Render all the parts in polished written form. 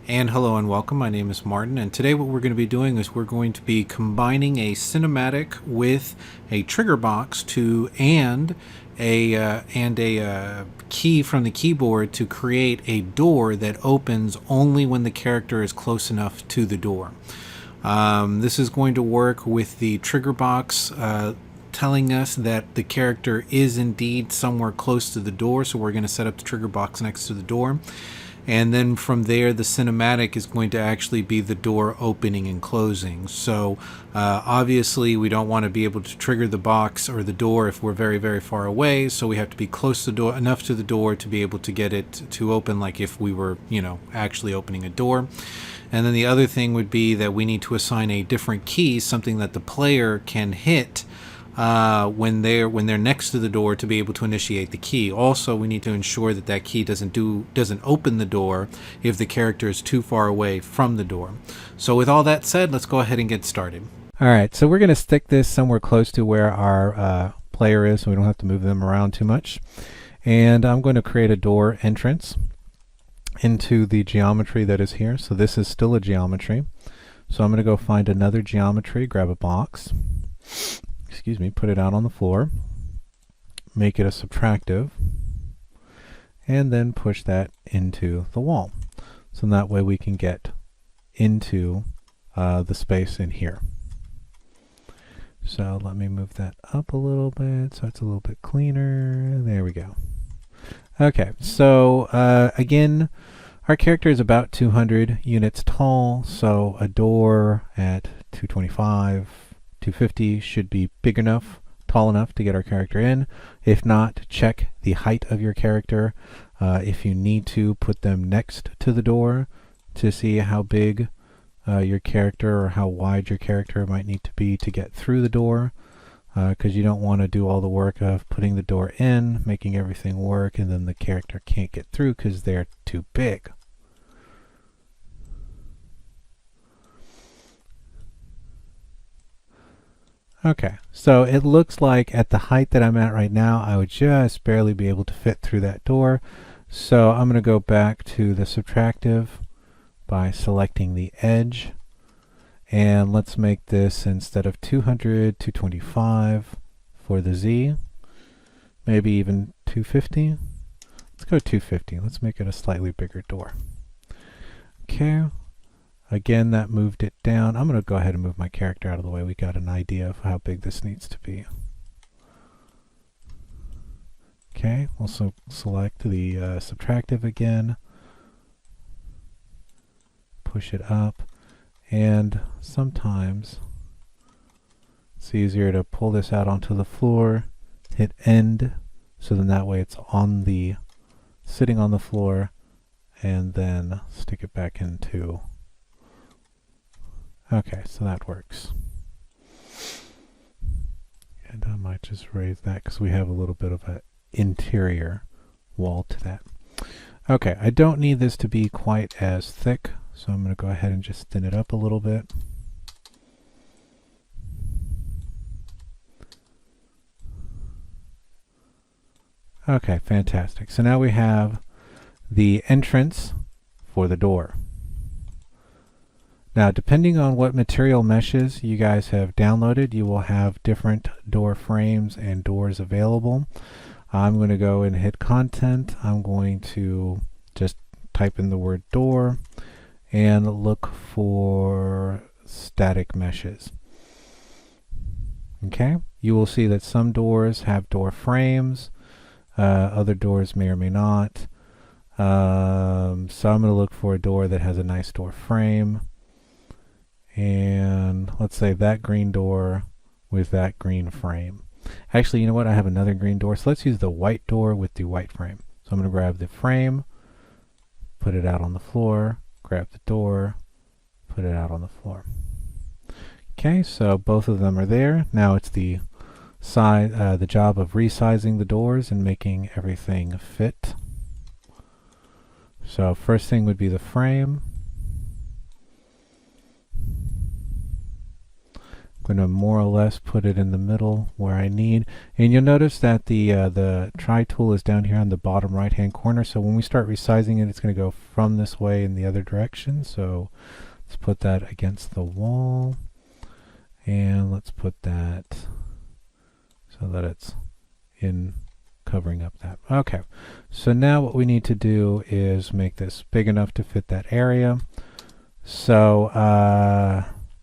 And hello and welcome. My name is Martin, and today what we're going to be doing is we're going to be combining a cinematic with a trigger box and a key from the keyboard to create a door that opens only when the character is close enough to the door. This is going to work with the trigger box telling us that the character is indeed somewhere close to the door, so we're going to set up the trigger box next to the door. And then from there, the cinematic is going to actually be the door opening and closing. So obviously, we don't want to be able to trigger the box or the door if we're very, very far away. So we have to be close to the door, enough to the door to be able to get it to open, like if we were, actually opening a door. And then the other thing would be that we need to assign a different key, something that the player can hit when they're next to the door to be able to initiate the key. Also, we need to ensure that that key doesn't open the door if the character is too far away from the door. So with all that said, let's go ahead and get started. All right, so we're going to stick this somewhere close to where our player is, so we don't have to move them around too much. And I'm going to create a door entrance into the geometry that is here. So this is still a geometry. So I'm going to go find another geometry, grab a box, put it out on the floor, make it a subtractive, and then push that into the wall. So that way we can get into the space in here. So let me move that up a little bit so it's a little bit cleaner. There we go. Okay, so again, our character is about 200 units tall, so a door at 225, 250 should be big enough, tall enough to get our character in. If not, check the height of your character. If you need to, put them next to the door to see how big your character or how wide your character might need to be to get through the door, because you don't want to do all the work of putting the door in, making everything work, and then the character can't get through because they're too big. Okay, so it looks like at the height that I'm at right now, I would just barely be able to fit through that door. So I'm going to go back to the subtractive by selecting the edge. And let's make this, instead of 200, 225 for the Z, maybe even 250. Let's go 250. Let's make it a slightly bigger door. Okay. Again, that moved it down. I'm going to go ahead and move my character out of the way. We got an idea of how big this needs to be. Okay, also select the subtractive again. Push it up. And sometimes it's easier to pull this out onto the floor, hit end, so then that way it's sitting on the floor, and then stick it back into. Okay, so that works. And I might just raise that because we have a little bit of an interior wall to that. Okay, I don't need this to be quite as thick, so I'm going to go ahead and just thin it up a little bit. Okay, fantastic. So now we have the entrance for the door. Now, depending on what material meshes you guys have downloaded, you will have different door frames and doors available. I'm going to go and hit content. I'm going to just type in the word door and look for static meshes. Okay, you will see that some doors have door frames, other doors may or may not. So I'm going to look for a door that has a nice door frame. And let's say that green door with that green frame. Actually, you know what? I have another green door. So let's use the white door with the white frame. So I'm going to grab the frame, put it out on the floor, grab the door, put it out on the floor. Okay, so both of them are there. Now it's the job of resizing the doors and making everything fit. So first thing would be the frame. I'm going to more or less put it in the middle where I need. And you'll notice that the try tool is down here on the bottom right hand corner. So when we start resizing it, it's going to go from this way in the other direction. So let's put that against the wall. And let's put that so that it's in covering up that. Okay, so now what we need to do is make this big enough to fit that area. So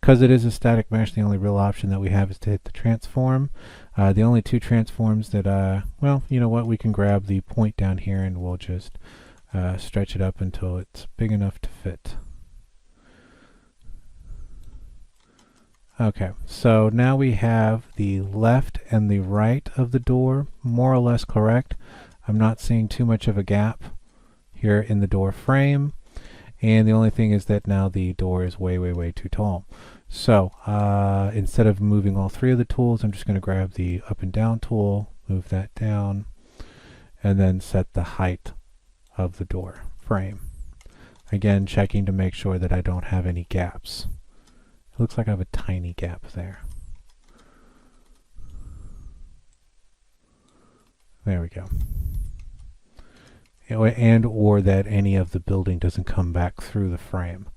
because it is a static mesh, the only real option that we have is to hit the transform. The only two transforms that, well, you know what, we can grab the point down here and we'll just stretch it up until it's big enough to fit. Okay, so now we have the left and the right of the door more or less correct. I'm not seeing too much of a gap here in the door frame. And the only thing is that now the door is way, way, way too tall. So instead of moving all three of the tools, I'm just going to grab the up and down tool, move that down, and then set the height of the door frame. Again, checking to make sure that I don't have any gaps. It looks like I have a tiny gap there. There we go. And or that any of the building doesn't come back through the frame.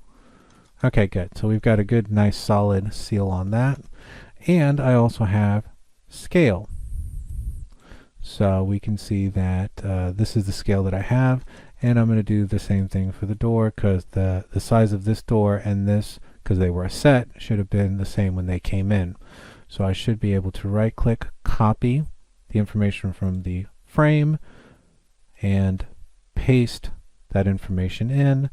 Okay, good. So we've got a good, nice, solid seal on that. And I also have scale. So we can see that this is the scale that I have. And I'm going to do the same thing for the door because the size of this door and this, because they were a set, should have been the same when they came in. So I should be able to right click, copy the information from the frame, and paste that information in,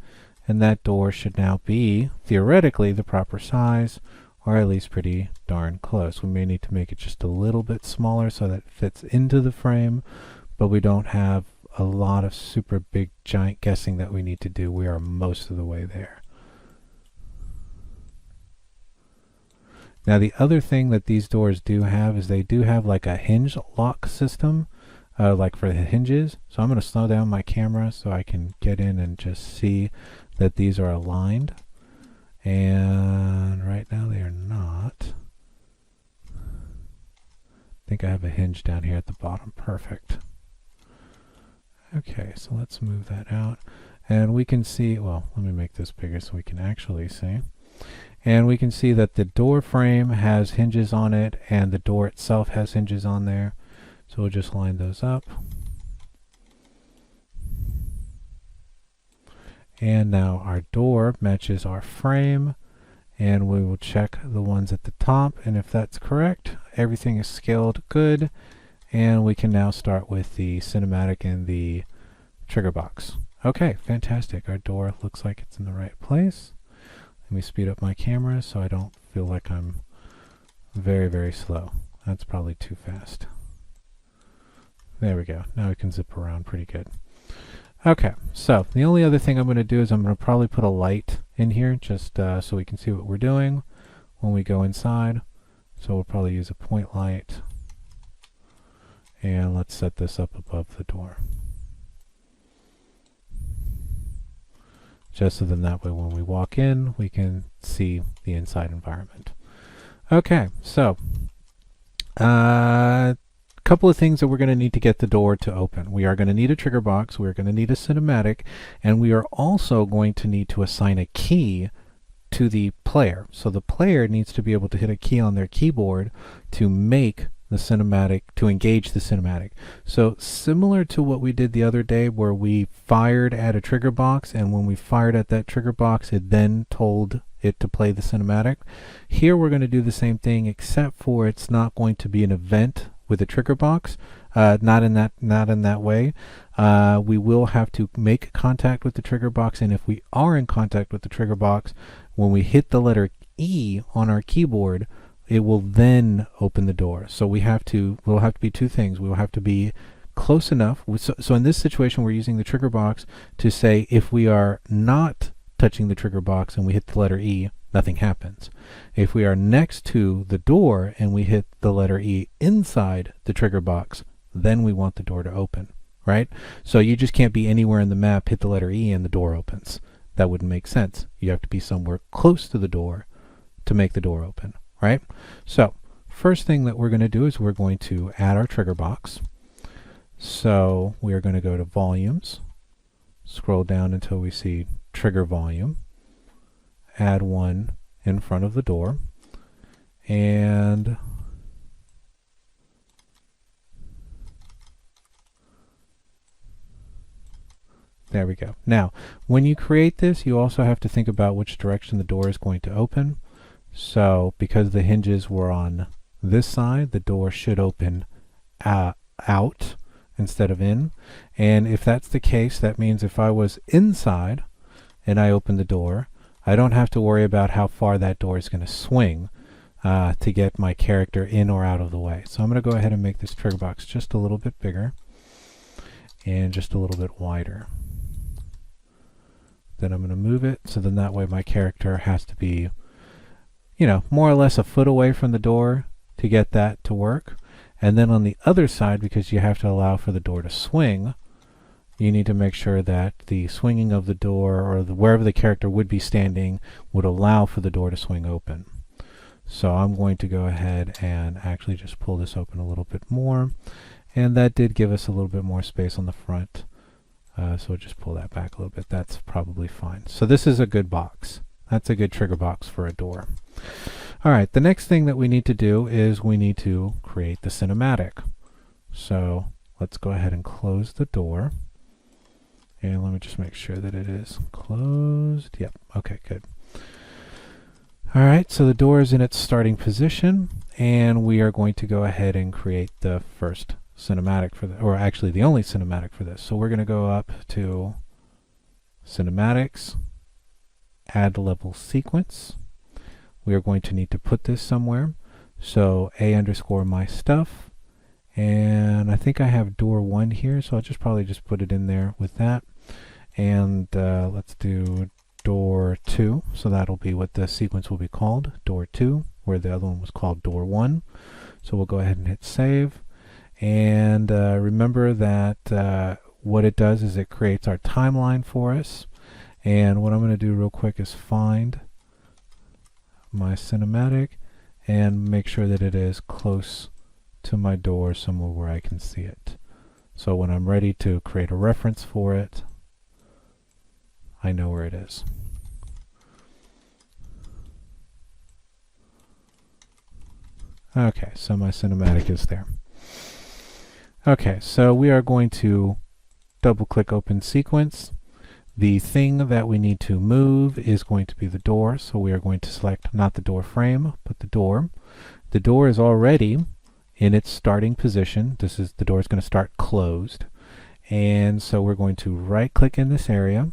and that door should now be theoretically the proper size, or at least pretty darn close. We may need to make it just a little bit smaller so that it fits into the frame, but we don't have a lot of super big giant guessing that we need to do. We are most of the way there. Now the other thing that these doors do have is they do have like a hinge lock system, like for the hinges. So I'm going to slow down my camera so I can get in and just see that these are aligned. And right now they are not. I think I have a hinge down here at the bottom. Perfect. Okay, so let's move that out. And we can see, well, let me make this bigger so we can actually see. And we can see that the door frame has hinges on it and the door itself has hinges on there. So we'll just line those up. And now our door matches our frame, and we will check the ones at the top, and if that's correct, everything is scaled good, and we can now start with the cinematic and the trigger box. Okay, fantastic. Our door looks like it's in the right place. Let me speed up my camera so I don't feel like I'm very, very slow. That's probably too fast. There we go. Now we can zip around pretty good. Okay, so the only other thing I'm going to do is I'm going to probably put a light in here just so we can see what we're doing when we go inside. So we'll probably use a point light. And let's set this up above the door. Just so then that way when we walk in, we can see the inside environment. Okay, so couple of things that we're going to need to get the door to open. We are going to need a trigger box, we're going to need a cinematic, and we are also going to need to assign a key to the player. So the player needs to be able to hit a key on their keyboard to make the cinematic, to engage the cinematic. So similar to what we did the other day where we fired at a trigger box, and when we fired at that trigger box it then told it to play the cinematic. Here we're going to do the same thing, except for it's not going to be an event with a trigger box, not in that way. We will have to make contact with the trigger box, and if we are in contact with the trigger box, when we hit the letter E on our keyboard, it will then open the door. So we'll have to be two things. We will have to be close enough. So in this situation, we're using the trigger box to say if we are not touching the trigger box and we hit the letter E, nothing happens. If we are next to the door and we hit the letter E inside the trigger box, then we want the door to open, right? So you just can't be anywhere in the map, hit the letter E, and the door opens. That wouldn't make sense. You have to be somewhere close to the door to make the door open. right? So first thing that we're going to do is we're going to add our trigger box. So we are going to go to volumes, scroll down until we see trigger volume, add one in front of the door, and there we go. Now, when you create this, you also have to think about which direction the door is going to open. So because the hinges were on this side, the door should open out instead of in. And if that's the case, that means if I was inside and I open the door, I don't have to worry about how far that door is going to swing to get my character in or out of the way. So I'm going to go ahead and make this trigger box just a little bit bigger and just a little bit wider. Then I'm going to move it so then that way my character has to be, you know, more or less a foot away from the door to get that to work. And then on the other side, because you have to allow for the door to swing, you need to make sure that the swinging of the door or wherever the character would be standing would allow for the door to swing open. So I'm going to go ahead and actually just pull this open a little bit more. And that did give us a little bit more space on the front. So we'll just pull that back a little bit. That's probably fine. So this is a good box. That's a good trigger box for a door. All right, the next thing that we need to do is we need to create the cinematic. So let's go ahead and close the door. And let me just make sure that it is closed. Yep, okay, good. All right, so the door is in its starting position, and we are going to go ahead and create the first cinematic for the, or actually the only cinematic for this. So we're going to go up to Cinematics, Add Level Sequence. We are going to need to put this somewhere. So A_my_stuff, and I think I have door 1 here, so I'll probably just put it in there with that. And let's do door 2, so that'll be what the sequence will be called, door 2, where the other one was called door 1. So we'll go ahead and hit save. And remember that what it does is it creates our timeline for us. And what I'm going to do real quick is find my cinematic and make sure that it is close to my door, somewhere where I can see it. So when I'm ready to create a reference for it, I know where it is. Okay, so my cinematic is there. Okay, so we are going to double click open sequence. The thing that we need to move is going to be the door, so we are going to select not the door frame, but the door. The door is already in its starting position. The door is going to start closed. And so we're going to right click in this area.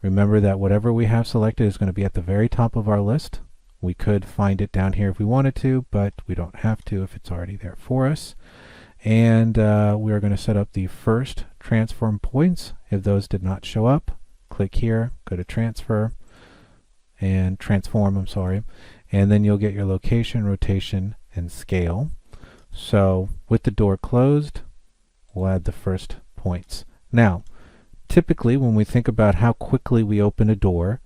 Remember that whatever we have selected is going to be at the very top of our list. We could find it down here if we wanted to, but we don't have to if it's already there for us. And we are going to set up the first transform points. If those did not show up, click here, go to transfer, and transform, I'm sorry, and then you'll get your location, rotation, and scale. So with the door closed, we'll add the first points. Now, typically when we think about how quickly we open a door,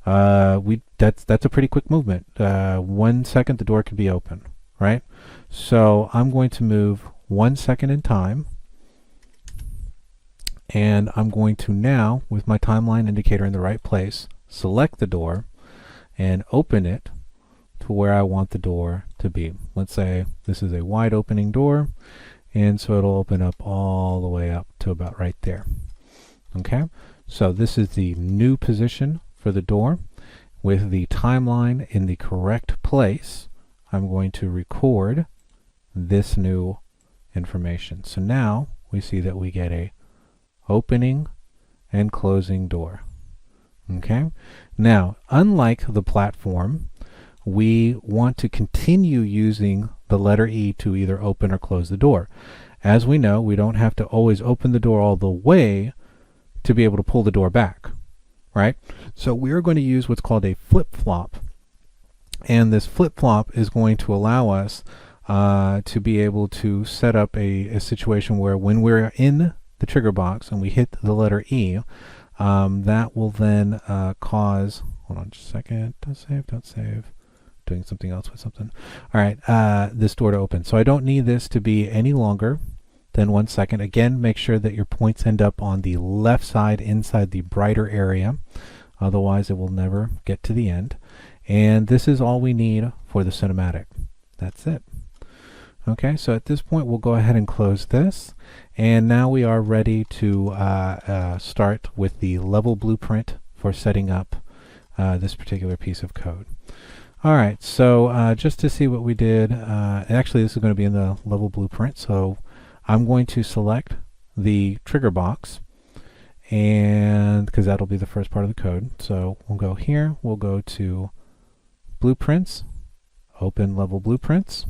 that's a pretty quick movement. 1 second the door could be open, right? So I'm going to move 1 second in time, and I'm going to now, with my timeline indicator in the right place, select the door and open it to where I want the door to be. Let's say this is a wide opening door, and so it'll open up all the way up to about right there. Okay, so this is the new position for the door. With the timeline in the correct place, I'm going to record this new information. So now we see that we get a opening and closing door. Okay, now unlike the platform, we want to continue using the letter E to either open or close the door. As we know, we don't have to always open the door all the way to be able to pull the door back, right? So we're going to use what's called a flip-flop, and this flip-flop is going to allow us to be able to set up a situation where when we're in the trigger box and we hit the letter E, that will then cause, hold on just a second, don't save, doing something else with something. All right, this door to open. So I don't need this to be any longer than 1 second. Again, make sure that your points end up on the left side inside the brighter area. Otherwise, it will never get to the end. And this is all we need for the cinematic. That's it. Okay, so at this point, we'll go ahead and close this. And now we are ready to start with the level blueprint for setting up this particular piece of code. All right, so just to see what we did, actually this is going to be in the level blueprint, so I'm going to select the trigger box, and because that'll be the first part of the code. So we'll go here, we'll go to Blueprints, open level blueprints,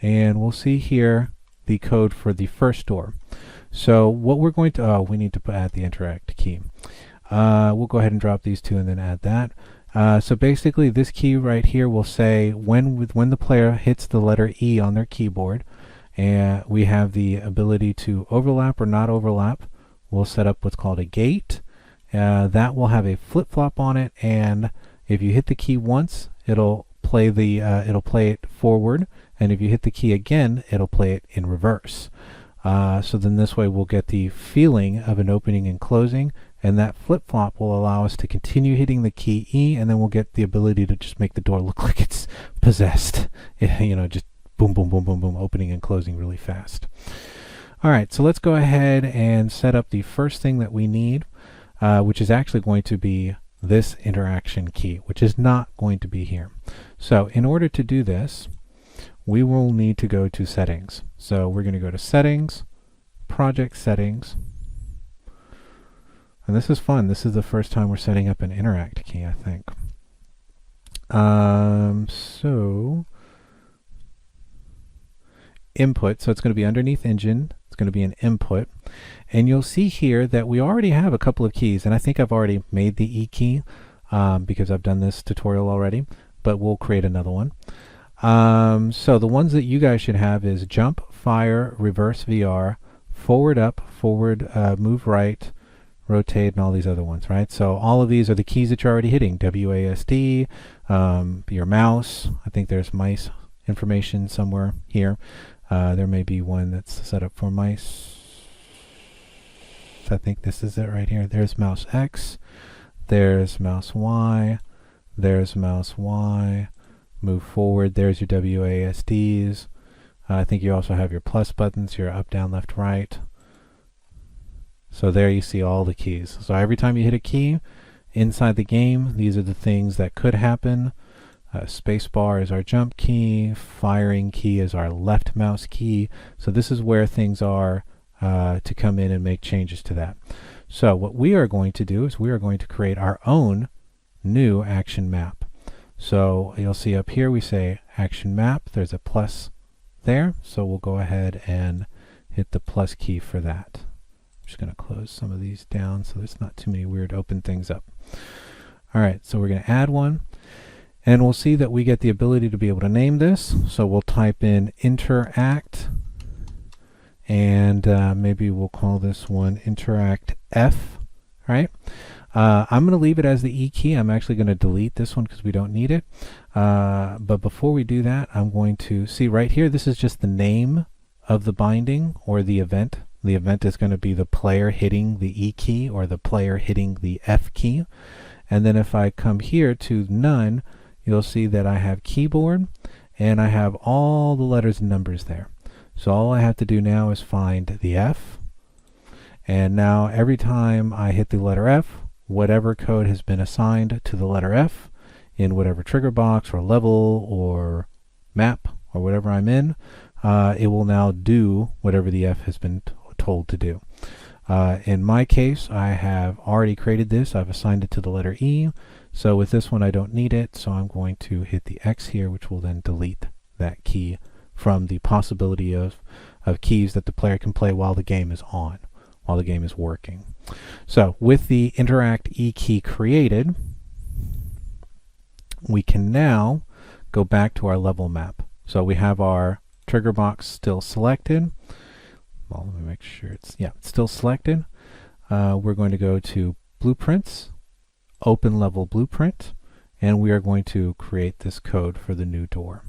and we'll see here the code for the first door. So what we're going to, we need to add the interact key. We'll go ahead and drop these two and then add that. So basically this key right here will say when the player hits the letter E on their keyboard, and we have the ability to overlap or not overlap. We'll set up what's called a gate. That will have a flip-flop on it, and if you hit the key once, it'll play it forward, and if you hit the key again, it'll play it in reverse. So then this way we'll get the feeling of an opening and closing, and that flip-flop will allow us to continue hitting the key E, and then we'll get the ability to just make the door look like it's possessed. You know, just boom, boom, boom, boom, boom, opening and closing really fast. All right, so let's go ahead and set up the first thing that we need, which is actually going to be this interaction key, which is not going to be here. So in order to do this, we will need to go to settings. So we're going to go to settings, project settings, and this is fun. This is the first time we're setting up an interact key, I think. So input, so it's going to be underneath engine, it's going to be an input, and you'll see here that we already have a couple of keys, and I think I've already made the E key because I've done this tutorial already, but we'll create another one. So the ones that you guys should have is jump, fire, reverse VR, forward up, forward, move right, rotate, and all these other ones, right? So all of these are the keys that you're already hitting. WASD, your mouse, I think there's mice information somewhere here. There may be one that's set up for mice. I think this is it right here. There's mouse X, there's mouse Y, there's mouse Y, move forward, there's your WASDs. I think you also have your plus buttons, your up, down, left, right. So there you see all the keys. So every time you hit a key inside the game, these are the things that could happen. Space bar is our jump key, firing key is our left mouse key. So this is where things are to come in and make changes to that. So what we are going to do is we are going to create our own new action map. So you'll see up here we say action map, there's a plus there, so we'll go ahead and hit the plus key for that. I'm just going to close some of these down so there's not too many weird open things up. Alright, so we're going to add one, and we'll see that we get the ability to be able to name this. So we'll type in interact, and maybe we'll call this one interact F, right? I'm going to leave it as the E key. I'm actually going to delete this one because we don't need it. But before we do that, I'm going to see right here, this is just the name of the binding or the event. The event is going to be the player hitting the E key or the player hitting the F key. And then if I come here to none, you'll see that I have keyboard and I have all the letters and numbers there. So all I have to do now is find the F. And now every time I hit the letter F, whatever code has been assigned to the letter F in whatever trigger box or level or map or whatever I'm in, it will now do whatever the F has been told to do. In my case, I have already created this. I've assigned it to the letter E. So with this one, I don't need it. So I'm going to hit the X here, which will then delete that key from the possibility of keys that the player can play while the game is on, while the game is working. So with the interact E key created, we can now go back to our level map. So we have our trigger box still selected. Well, let me make sure it's still selected. We're going to go to blueprints, open level blueprint, and we are going to create this code for the new door.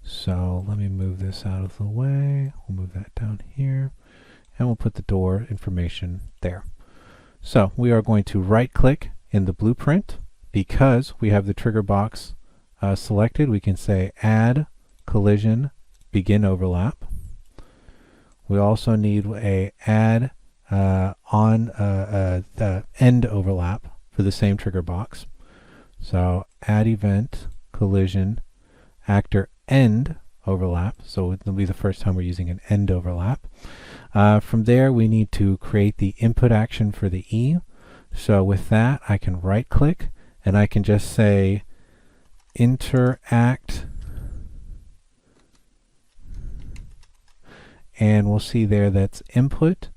So let me move this out of the way. We'll move that down here, and we'll put the door information there. So we are going to right click in the blueprint. Because we have the trigger box selected, we can say add collision begin overlap. We also need a add the end overlap for the same trigger box. So add event collision actor end overlap. So it'll be the first time we're using an end overlap. From there, we need to create the input action for the E. So with that, I can right click and I can just say interact, and we'll see there that's input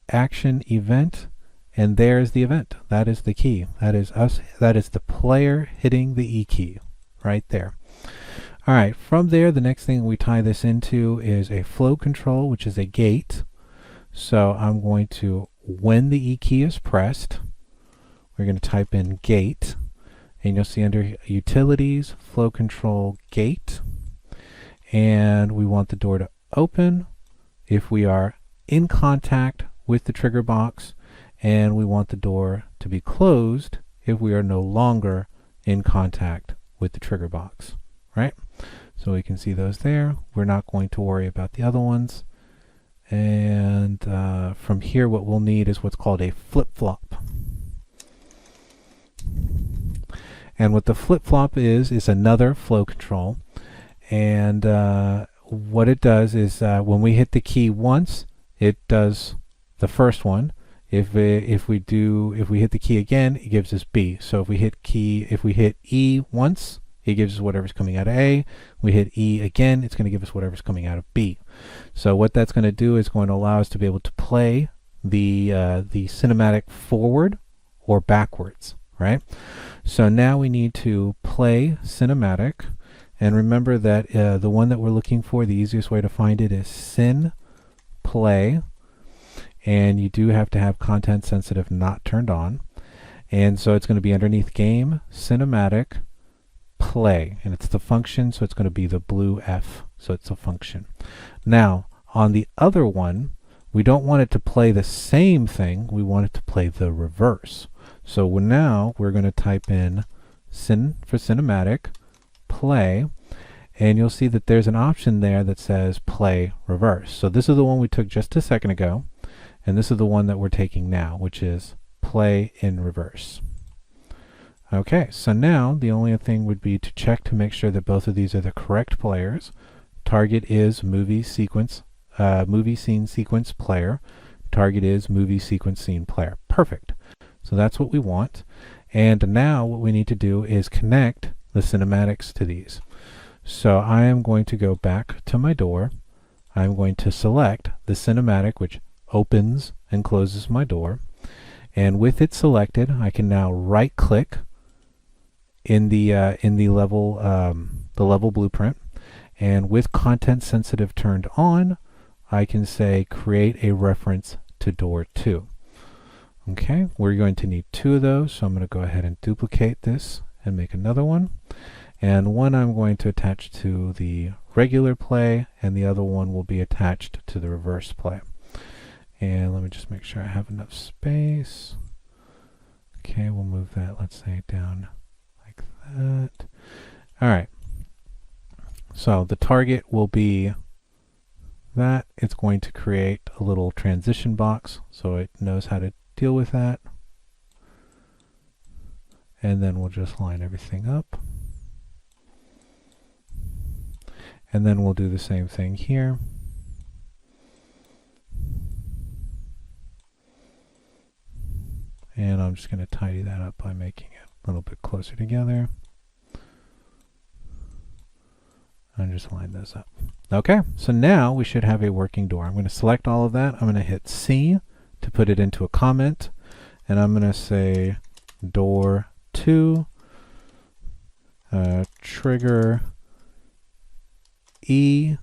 action event, and there's the event. That is the key. That is us. That is the player hitting the E key right there. All right, from there, the next thing we tie this into is a flow control, which is a gate. So I'm going to, when the E key is pressed, we're going to type in gate, and you'll see under utilities, flow control gate, and we want the door to open if we are in contact with the trigger box, and we want the door to be closed if we are no longer in contact with the trigger box, right? So we can see those there. We're not going to worry about the other ones. And from here, what we'll need is what's called a flip-flop. And what the flip-flop is another flow control. And what it does is when we hit the key once, it does the first one. If we hit the key again, it gives us B. So if we hit E once, it gives us whatever's coming out of A. We hit E again, it's going to give us whatever's coming out of B. So what that's going to do is going to allow us to be able to play the cinematic forward or backwards, right? So now we need to play cinematic, and remember that the one that we're looking for, the easiest way to find it is cin play, and you do have to have content sensitive not turned on, and so it's going to be underneath game cinematic play, and it's the function, so it's going to be the blue F, so it's a function. Now on the other one, we don't want it to play the same thing, we want it to play the reverse. So now we're going to type in cin for cinematic play, and you'll see that there's an option there that says play reverse. So this is the one we took just a second ago, and this is the one that we're taking now, which is play in reverse. Okay, so now the only thing would be to check to make sure that both of these are the correct players. Target is movie scene sequence player. Target is movie sequence scene player. Perfect. So that's what we want. And now what we need to do is connect the cinematics to these. So I am going to go back to my door. I'm going to select the cinematic, which opens and closes my door. And with it selected, I can now right click in the level blueprint, and with content sensitive turned on, I can say create a reference to door 2. Okay, we're going to need 2 of those, so I'm going to go ahead and duplicate this and make another one, and one I'm going to attach to the regular play, and the other one will be attached to the reverse play. And let me just make sure I have enough space. Okay, we'll move that, let's say, down like that. All right, so the target will be that. It's going to create a little transition box so it knows how to deal with that. And then we'll just line everything up. And then we'll do the same thing here. And I'm just going to tidy that up by making it a little bit closer together. And just line those up. Okay, so now we should have a working door. I'm going to select all of that. I'm going to hit C to put it into a comment. And I'm going to say door 2, trigger E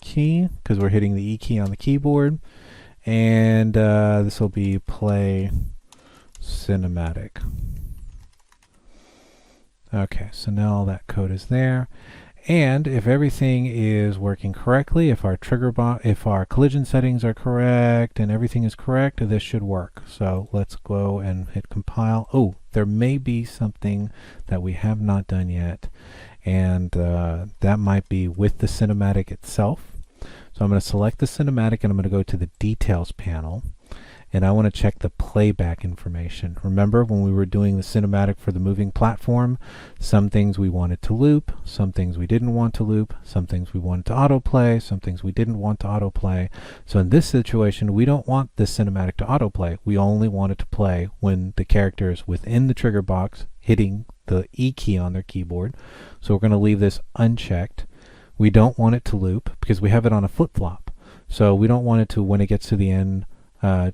key, because we're hitting the E key on the keyboard. And this will be play cinematic. Okay, so now all that code is there. And if everything is working correctly, if our if our collision settings are correct and everything is correct, this should work. So let's go and hit compile. Oh, there may be something that we have not done yet, and that might be with the cinematic itself. So I'm going to select the cinematic and I'm going to go to the details panel. And I want to check the playback information. Remember when we were doing the cinematic for the moving platform, some things we wanted to loop, some things we didn't want to loop, some things we wanted to autoplay, some things we didn't want to autoplay. So in this situation, we don't want this cinematic to autoplay. We only want it to play when the character is within the trigger box hitting the E key on their keyboard. So we're going to leave this unchecked. We don't want it to loop because we have it on a flip-flop. So we don't want it to, when it gets to the end,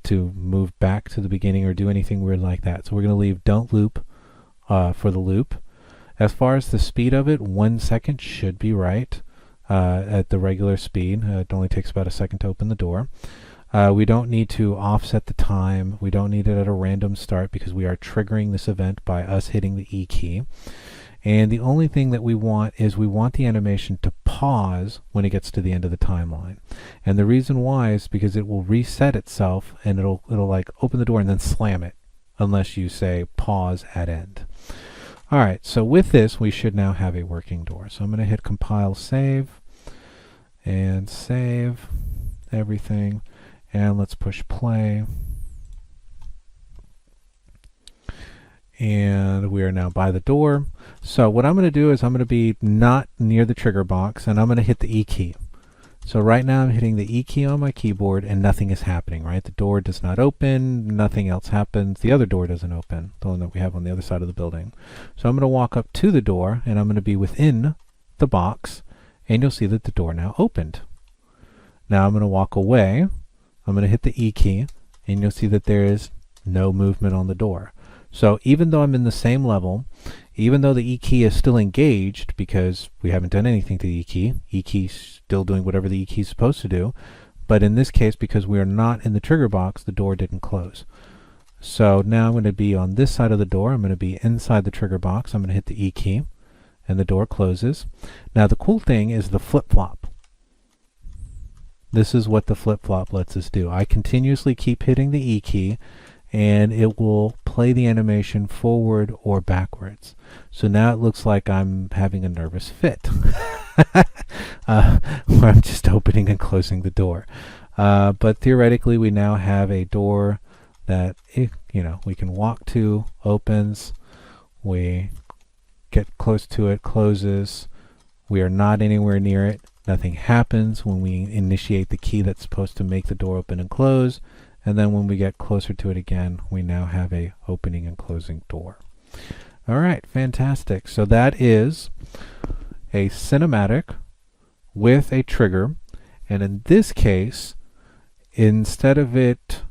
to move back to the beginning or do anything weird like that. So we're going to leave don't loop for the loop. As far as the speed of it, 1 second should be right at the regular speed. It only takes about a second to open the door. We don't need to offset the time. We don't need it at a random start because we are triggering this event by us hitting the E key. And the only thing that we want is we want the animation to pause when it gets to the end of the timeline. And the reason why is because it will reset itself and it'll like open the door and then slam it unless you say pause at end. All right, so with this we should now have a working door. So I'm going to hit compile save and save everything, and let's push play. And we are now by the door. So what I'm going to do is I'm going to be not near the trigger box and I'm going to hit the E key. So right now I'm hitting the E key on my keyboard and nothing is happening, right? The door does not open, nothing else happens. The other door doesn't open, the one that we have on the other side of the building. So I'm going to walk up to the door and I'm going to be within the box and you'll see that the door now opened. Now I'm going to walk away. I'm going to hit the E key and you'll see that there is no movement on the door. So even though I'm in the same level, even though the E key is still engaged because we haven't done anything to the E key's still doing whatever the E key is supposed to do, but in this case, because we are not in the trigger box, the door didn't close. So now I'm going to be on this side of the door. I'm going to be inside the trigger box. I'm going to hit the E key and the door closes. Now the cool thing is the flip-flop. This is what the flip-flop lets us do. I continuously keep hitting the E key and it will play the animation forward or backwards. So now it looks like I'm having a nervous fit. Where I'm just opening and closing the door. But theoretically we now have a door that we can walk to, opens, we get close to it, closes, we are not anywhere near it, nothing happens when we initiate the key that's supposed to make the door open and close. And then when we get closer to it again, we now have a opening and closing door. All right, fantastic. So that is a cinematic with a trigger. And in this case, instead of it,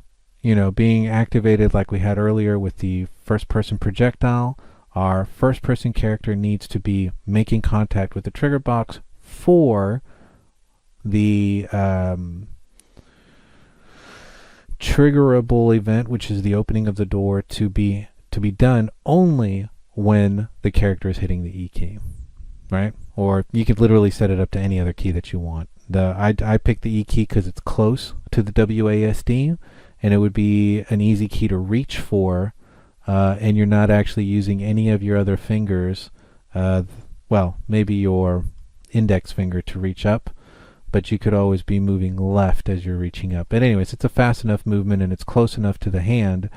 being activated like we had earlier with the first-person projectile, our first-person character needs to be making contact with the trigger box for the triggerable event, which is the opening of the door, to be done only when the character is hitting the E key, right? Or you could literally set it up to any other key that you want. I picked the E key because it's close to the WASD, and it would be an easy key to reach for, and you're not actually using any of your other fingers. Well, maybe your index finger to reach up, but you could always be moving left as you're reaching up. But anyways, it's a fast enough movement and it's close enough to the hand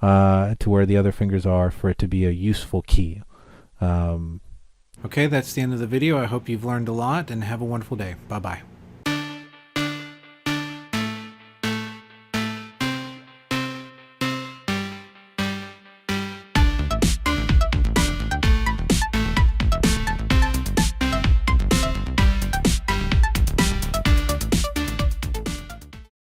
to where the other fingers are for it to be a useful key. Okay, that's the end of the video. I hope you've learned a lot and have a wonderful day. Bye-bye.